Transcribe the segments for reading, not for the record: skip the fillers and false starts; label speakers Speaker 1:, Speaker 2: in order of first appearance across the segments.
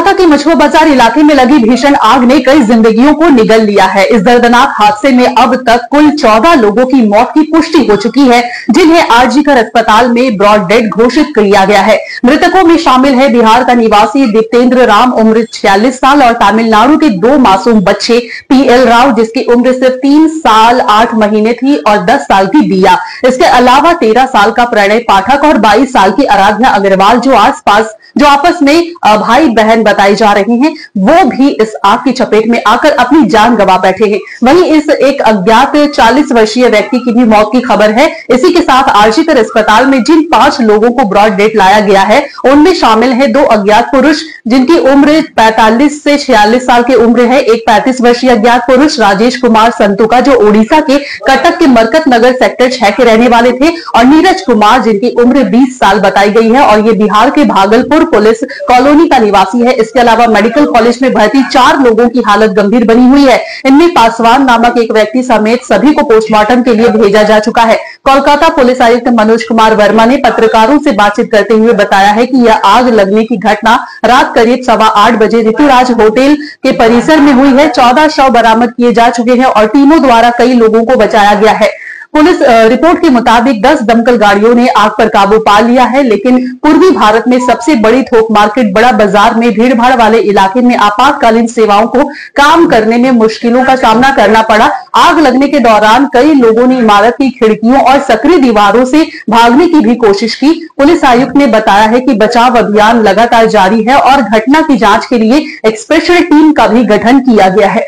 Speaker 1: कोलकाता के मछुआ बाजार इलाके में लगी भीषण आग ने कई जिंदगियों को निगल लिया है। इस दर्दनाक हादसे में अब तक कुल 14 लोगों की मौत की पुष्टि हो चुकी है, जिन्हें आरजीकर अस्पताल में ब्रॉड डेड घोषित किया गया है। मृतकों में शामिल है बिहार का निवासी दीप्तेंद्र राम उम्र 46 साल और तमिलनाडु के 2 मासूम बच्चे पीएल राव जिसकी उम्र सिर्फ 3 साल 8 महीने थी और 10 साल की दिया। इसके अलावा 13 साल का प्रणय पाठक और 22 साल की आराध्या अग्रवाल जो आपस में भाई बहन बताई जा रही हैं, वो भी इस आग की चपेट में आकर अपनी जान गंवा बैठे हैं। वहीं इस एक अज्ञात 40 वर्षीय व्यक्ति की भी मौत की खबर है। इसी के साथ आरजीकर अस्पताल में जिन 5 लोगों को ब्रॉड डेड लाया गया है, उनमें शामिल है 2 अज्ञात पुरुष जिनकी उम्र 45 से 46 साल की उम्र है। एक 35 वर्षीय अज्ञात पुरुष राजेश कुमार संतुका जो ओडिशा के कटक के मरकत नगर सेक्टर 6 के रहने वाले थे और नीरज कुमार जिनकी उम्र 20 साल बताई गई है और ये बिहार के भागलपुर पुलिस कॉलोनी का निवासी है। इसके अलावा मेडिकल कॉलेज में भर्ती 4 लोगों की हालत गंभीर बनी हुई है। इनमें पासवान नामक एक व्यक्ति समेत सभी को पोस्टमार्टम के लिए भेजा जा चुका है। कोलकाता पुलिस आयुक्त मनोज कुमार वर्मा ने पत्रकारों से बातचीत करते हुए बताया है कि यह आग लगने की घटना रात करीब 8:15 बजे ऋतुराज होटल के परिसर में हुई है। 14 शव बरामद किए जा चुके हैं और टीमों द्वारा कई लोगों को बचाया गया है। पुलिस रिपोर्ट के मुताबिक 10 दमकल गाड़ियों ने आग पर काबू पा लिया है, लेकिन पूर्वी भारत में सबसे बड़ी थोक मार्केट बड़ा बाजार में भीड़भाड़ वाले इलाके में आपातकालीन सेवाओं को काम करने में मुश्किलों का सामना करना पड़ा। आग लगने के दौरान कई लोगों ने इमारत की खिड़कियों और सक्रिय दीवारों से भागने की भी कोशिश की। पुलिस आयुक्त ने बताया है कि बचाव अभियान लगातार जारी है और घटना की जांच के लिए एक स्पेशल टीम का भी गठन किया गया है।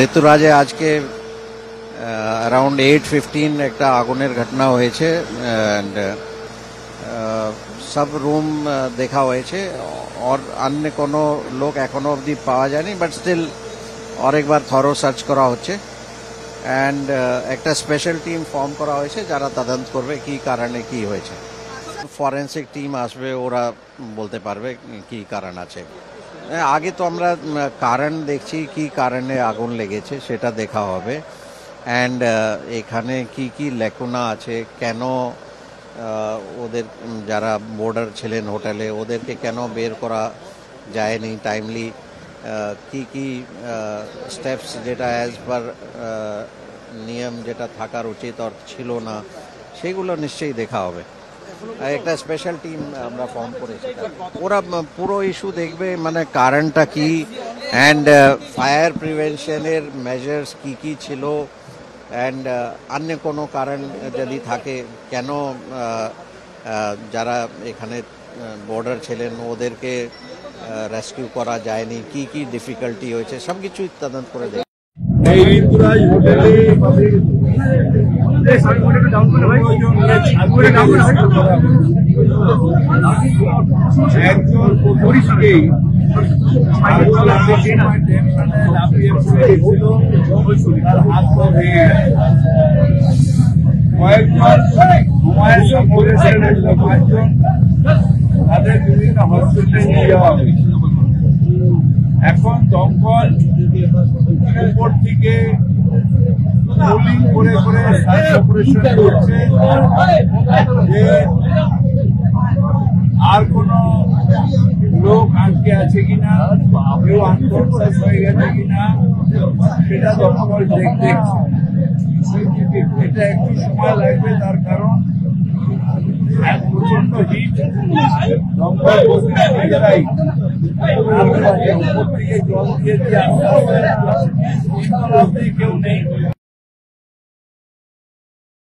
Speaker 2: ऋतुराजे आज के अराउंड 8:15 एक आगुनेर घटना হয়েছে एंड सब रूम देखा হয়েছে और अन्य कोनो लोग एखोनो अब्दि पाওয়া যায়নি বাট स्टिल और एक बार थरो सार्च करा হচ্ছে एंड একটা স্পেশাল টিম ফর্ম করা হয়েছে যারা তদন্ত করবে কি কারণে কি হয়েছে। ফরেনসিক টিম আসবে, ওরা বলতে পারবে কি কারণ আছে। আগে তো আমরা কারণ দেখছি কি কারণে আগুন লেগেছে সেটা দেখা হবে एंड এখানে কি কি লেকুনা আছে, কেন ওদের যারা বর্ডার ছিলেন হোটেলে ওদেরকে কেন বের করা যায়নি টাইমলি, কি কি স্টেপস যেটা অ্যাজ পার নিয়ম যেটা থাকার উচিত আর ছিল না সেগুলো নিশ্চয়ই দেখা হবে। একটা স্পেশাল টিম আমরা ফর্ম করেছি, ওরা পুরো ইস্যু দেখবে, মানে কারণটা কি এন্ড ফায়ার প্রিভেনশনের মেজার্স কি কি ছিল एंड अन्य कोनो कारण यदि थाके केनो जारा एखाने बॉर्डर छिलेन ओदेरके रेस्किउ करा जायनि की की डिफिकाल्टी होयेछे सबकिछु तदন্ত করে দেখ। এই ঋতুরাজ হোটেলে একজন পরিষ্কারই তাদের বিভিন্ন হসপিটালে নিয়ে যাওয়া হয়েছে। এখন দমকল উপর থেকে বোলিং করে করে সার্চ অপারেশন করছে যে আর কোন লোক আটকে আছে কিনা, কেউ আনকনসিয়াস হয়ে গেছে কিনা সেটা দমকল দেখছে। এটা একটু সময় লাগবে, তার কারণ প্রচন্ড হিট, দমকল নিজেরাই উপর থেকে জল দিয়ে দিয়ে আস্তে আস্তে